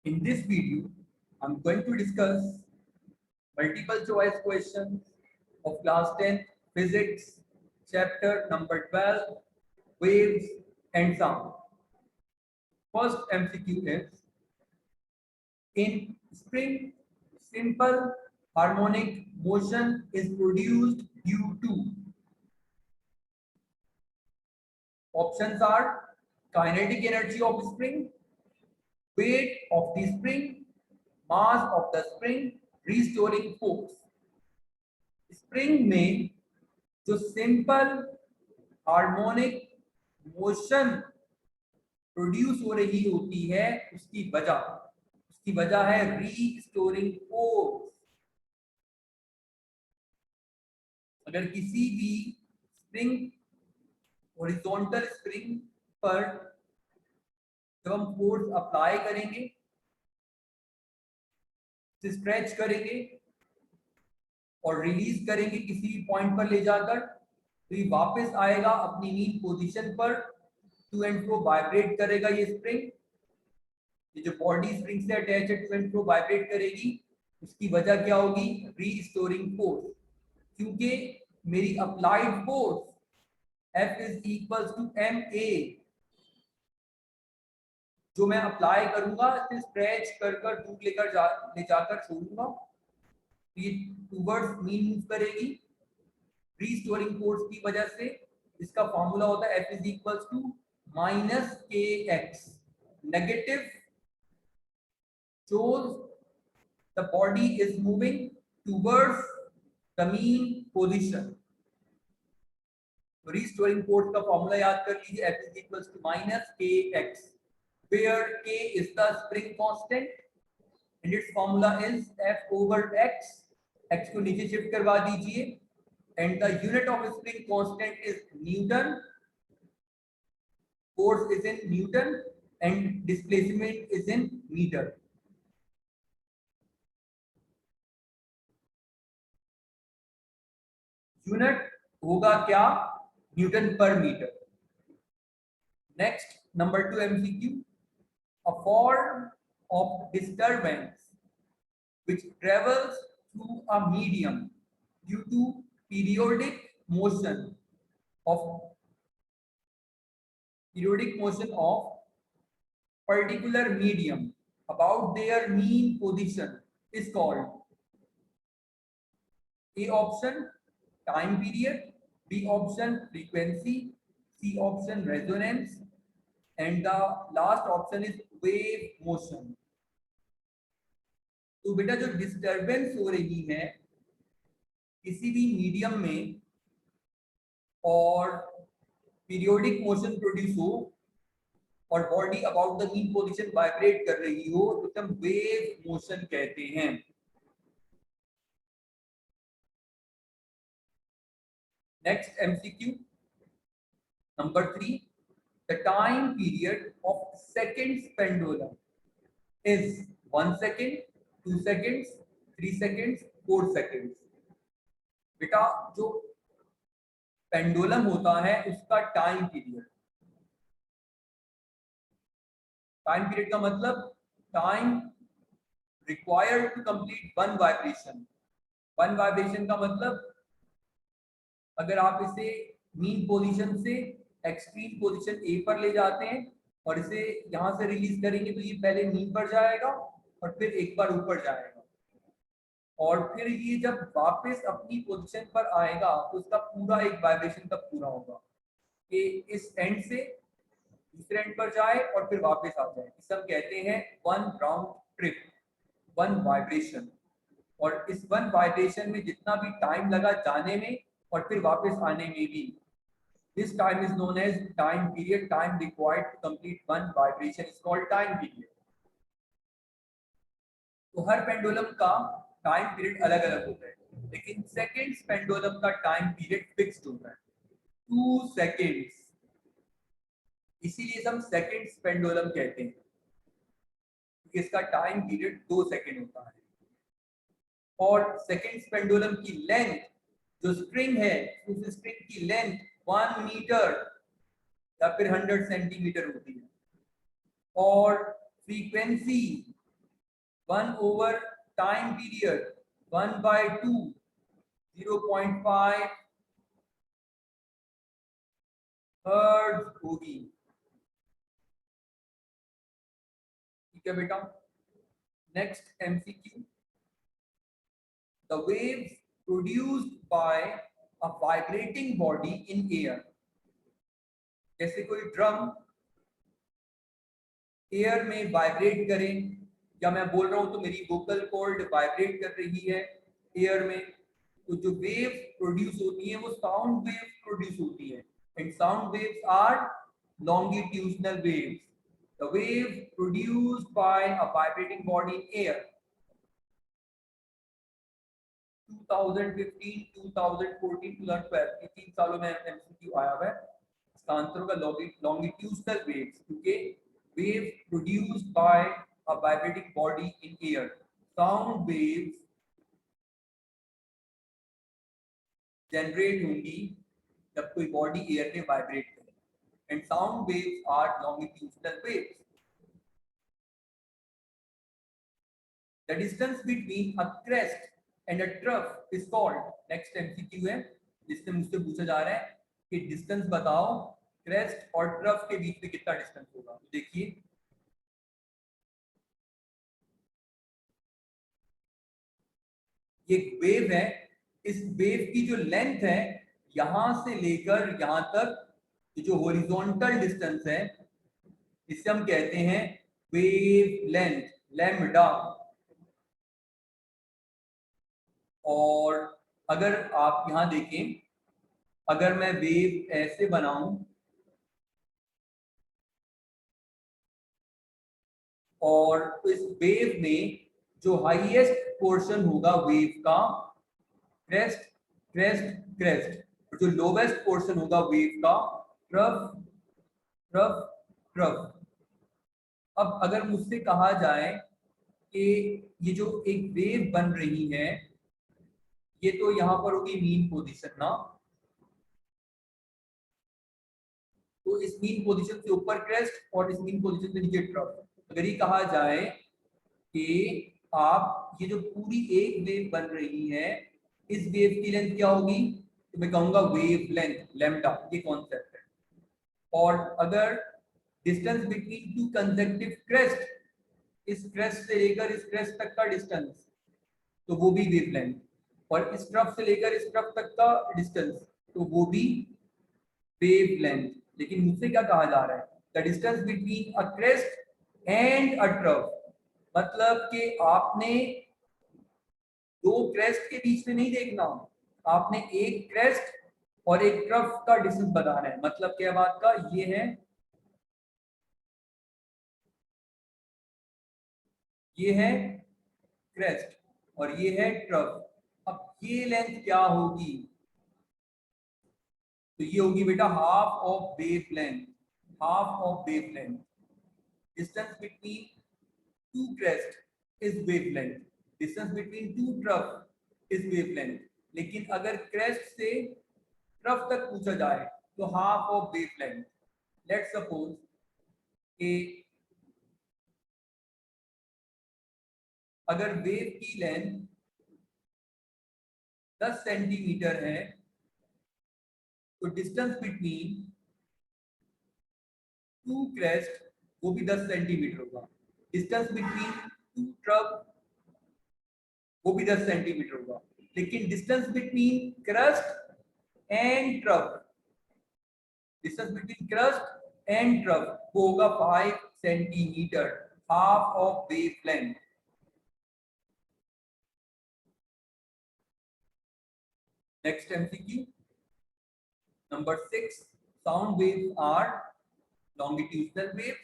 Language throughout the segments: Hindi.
In this video, I'm going to discuss multiple choice questions of class 10 physics, chapter number 12, waves and sound. First MCQ is, in spring, simple harmonic motion is produced due to. Options are kinetic energy of spring, weight of the spring, mass of the spring, restoring force. Spring में जो सिंपल हार्मोनिक मोशन प्रोड्यूस हो रही होती है उसकी वजह है रीस्टोरिंग फोर्स। अगर किसी भी स्प्रिंग हॉरिजॉन्टल स्प्रिंग पर जब हम फोर्स अप्लाई करेंगे, स्ट्रेच करेंगे और रिलीज करेंगे किसी भी पॉइंट पर ले जाकर, तो ये वापस आएगा अपनी मीन पोजीशन पर, टू एंड फ्रो वाइब्रेट करेगा। ये स्प्रिंग, ये जो बॉडी स्प्रिंग से अटैच है, टू एंड फ्रो वाइब्रेट करेगी। उसकी वजह क्या होगी? Restoring force. क्योंकि मेरी applied force F is equals to ma, जो मैं अप्लाई करूंगा फिर स्ट्रेच कर दूर ले जाकर छोड़ूंगा, ये टूवर्ड्स मीन मूव करेगी रीस्टोरिंग फोर्स की वजह से। इसका फॉर्मूला होता है F is equals to minus K X. Negative shows the body is moving towards the mean position. Restoring force का फॉर्मूला याद कर लीजिए, F is equals to minus K X, where K is the spring constant and its formula is F over X. X को नीचे शिफ्ट करवा दीजिए, and the unit of spring constant is Newton, force is in Newton and displacement is in meter. Unit होगा क्या? Newton per metre. Next number 2 MCQ, a form of disturbance which travels through a medium due to periodic motion of particular medium about their mean position is called. A option time period, B option frequency, C option resonance and the last option is wave motion. तो बेटा जो डिस्टरबेंस हो रही है किसी भी मीडियम में और पीरियोडिक मोशन प्रोड्यूस हो और body about the mean position vibrate कर रही हो, तो हम वेव मोशन कहते हैं। Next MCQ number 3, the time period of seconds pendulum is 1 second, 2 seconds, 3 seconds, 4 seconds. बेटा जो पेंडुलम होता है उसका टाइम पीरियड का मतलब time required to complete one vibration. One vibration का मतलब अगर आप इसे मीन पोजीशन से एक्सट्रीम पोजीशन ए पर ले जाते हैं और इसे यहां से रिलीज करेंगे, तो ये पहले मीन पर जाएगा और फिर एक बार ऊपर जाएगा और फिर ये जब वापस अपनी पोजीशन पर आएगा तो उसका पूरा एक वाइब्रेशन तब पूरा होगा कि इस एंड से दूसरे एंड पर जाए और फिर वापस आ जाए। इसे हम कहते हैं one round trip, one vibration. और इस वन वाइब्रेशन में जितना भी टाइम लगा जाने में और फिर वापस आने में भी, this time is known as time period. Time required to complete one vibration is called time period. तो हर पेंडुलम का टाइम पीरियड अलग अलग होता है, लेकिन सेकंड्स पेंडुलम का टाइम पीरियड फिक्स्ड होता है 2 सेकंड्स। इसीलिए हम सेकंड्स पेंडुलम कहते हैं क्योंकि इसका टाइम पीरियड 2 सेकंड होता है। और सेकंड्स पेंडुलम की लेंथ, जो स्ट्रिंग है उस स्ट्रिंग की लेंथ 1 मीटर या फिर 100 सेंटीमीटर होती है। और frequency 1 over time period 1 by 2 0.5 hertz होगी। ठीक है बेटा। Next MCQ, the waves produced by a vibrating body in air. जैसे कोई ड्रम एयर में वाइब्रेट करे, या मैं बोल रहा हूं तो मेरी वोकल कॉर्ड वाइब्रेट कर रही है एयर में, तो जो वेव प्रोड्यूस होती है वो साउंड वेव प्रोड्यूस होती है। And sound waves are longitudinal waves. The wave produced by a vibrating body in air. 2015, 2014, 2012 ये 3 सालों में एमसीक्यू आया हुआ है। इसका आंसर होगा longitudinal waves, क्योंकि wave produced by a vibrating body in air. Sound waves generate होंगी जब कोई बॉडी एयर में वाइब्रेट करे, and sound waves are longitudinal waves. The distance between a crest and a trough is called, next MCQ है जिससे मुझसे पूछा जा रहा है कि डिस्टेंस बताओ क्रेस्ट और ट्रफ के बीच में कितना डिस्टेंस होगा। तो देखिए ये वेव है, इस वेव की जो लेंथ है यहां से लेकर यहां तक, जो हॉरिजॉन्टल डिस्टेंस है इसे हम कहते हैं वेव लेंथ, लैम्डा। और अगर आप यहां देखें, अगर मैं वेव ऐसे बनाऊं और इस वेव में जो हाईएस्ट पोर्शन होगा वेव का क्रेस्ट क्रेस्ट क्रेस्ट, जो लोवेस्ट पोर्शन होगा वेव का ट्रफ ट्रफ ट्रफ। अब अगर मुझसे कहा जाए कि ये जो एक वेव बन रही है ये तो यहां पर होगी मीन पोजीशन ना, तो इस मीन पोजीशन से ऊपर क्रेस्ट और इस मीन पोजीशन से नीचे ट्रफ। अगर ये कहा जाए कि आप ये जो पूरी एक वेव बन रही है इस वेव की लेंथ क्या होगी, तो मैं कहूंगा वेव लेंथ लैम्डा, ये कॉन्सेप्ट है। और अगर distance between two consecutive crest, इस क्रेस्ट से लेकर इस क्रेस्ट तक का डिस्टेंस, तो वो भी वेव लेंथ। और इस ट्रफ से लेकर इस ट्रफ तक का डिस्टेंस, तो वो भी वेव लेंथ। लेकिन मुझसे क्या कहा जा रहा है, the distance between a crest and a trough, मतलब कि आपने दो क्रेस्ट के बीच में नहीं देखना, आपने एक क्रेस्ट और एक ट्रफ का डिस्टेंस बताना है। मतलब क्या बात का, ये है क्रेस्ट और ये है ट्रफ। अब ये लेंथ क्या होगी, तो ये होगी बेटा half of wave length, half of wave length. Distance between two crest is wave length, distance between two trough is wave length. लेकिन अगर क्रेस्ट से ट्रफ तक पूछा जाए तो half of wave length. Let's suppose कि अगर वेव की लेंथ 10 सेंटीमीटर है तो डिस्टेंस बिटवीन टू क्रेस्ट वो भी 10 सेंटीमीटर होगा, डिस्टेंस बिटवीन टू ट्रफ वो भी 10 सेंटीमीटर होगा। लेकिन distance between crest and trough, distance between crest and trough वो होगा 5 centimetre, half of wavelength. Next MCQ number 6, sound waves are longitudinal waves,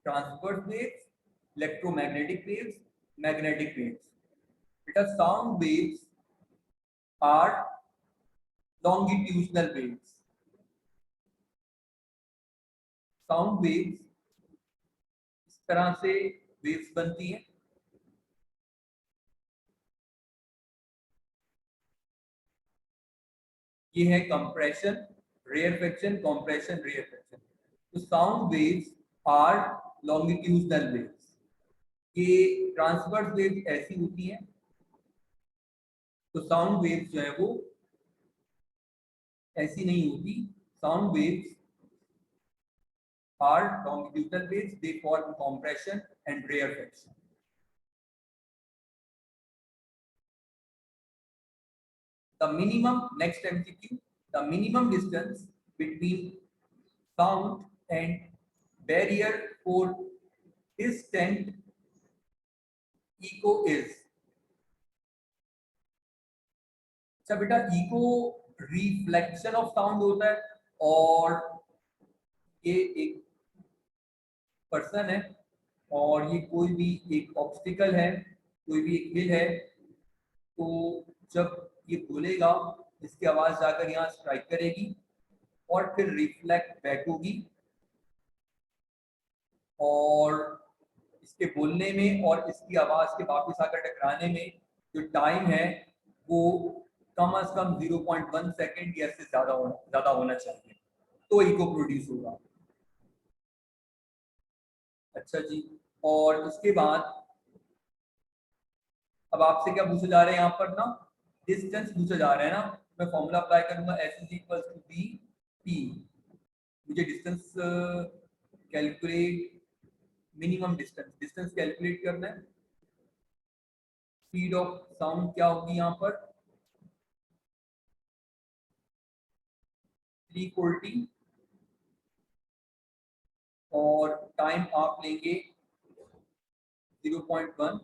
transverse waves, electromagnetic waves, magnetic waves. Because sound waves are longitudinal waves. Sound waves इस तरह से waves बनती हैं। ये है compression, rarefaction, compression, rarefaction. तो sound waves are longitudinal waves. ये ट्रांसवर्स वेव्स ऐसी होती हैं, तो साउंड वेव्स जो है वो ऐसी नहीं होती। Sound waves are longitudinal waves, they form compression and rarefaction. The minimum, next MCQ, the minimum distance between sound and barrier for distant echo is। अच्छा बेटा, इको रिफ्लेक्शन ऑफ साउंड होता है, और ये एक पर्सन है, और ये कोई भी एक ऑब्स्टिकल है, कोई भी एक हिल है, तो जब ये बोलेगा इसकी आवाज जाकर यहाँ स्ट्राइक करेगी और फिर रिफ्लेक्ट बैक होगी, और इसके बोलने में और इसकी आवाज के वापस आकर टकराने में जो टाइम है वो कम से कम 0.1 सेकेंड या इससे ज्यादा होना चाहिए, तो इको प्रोड्यूस होगा। अच्छा जी, और उसके बाद अब आपसे क्या पूछा जा रहा है यहाँ पर ना, डिस्टेंस पूछा जा रहा है ना। मैं फॉर्मूला अप्लाई करूंगा, S is equal to B P. मुझे distance calculate, minimum distance calculate करना है। स्पीड ऑफ साउंड क्या होगी यहाँ पर 340, और टाइम आप लेंगे 0.1।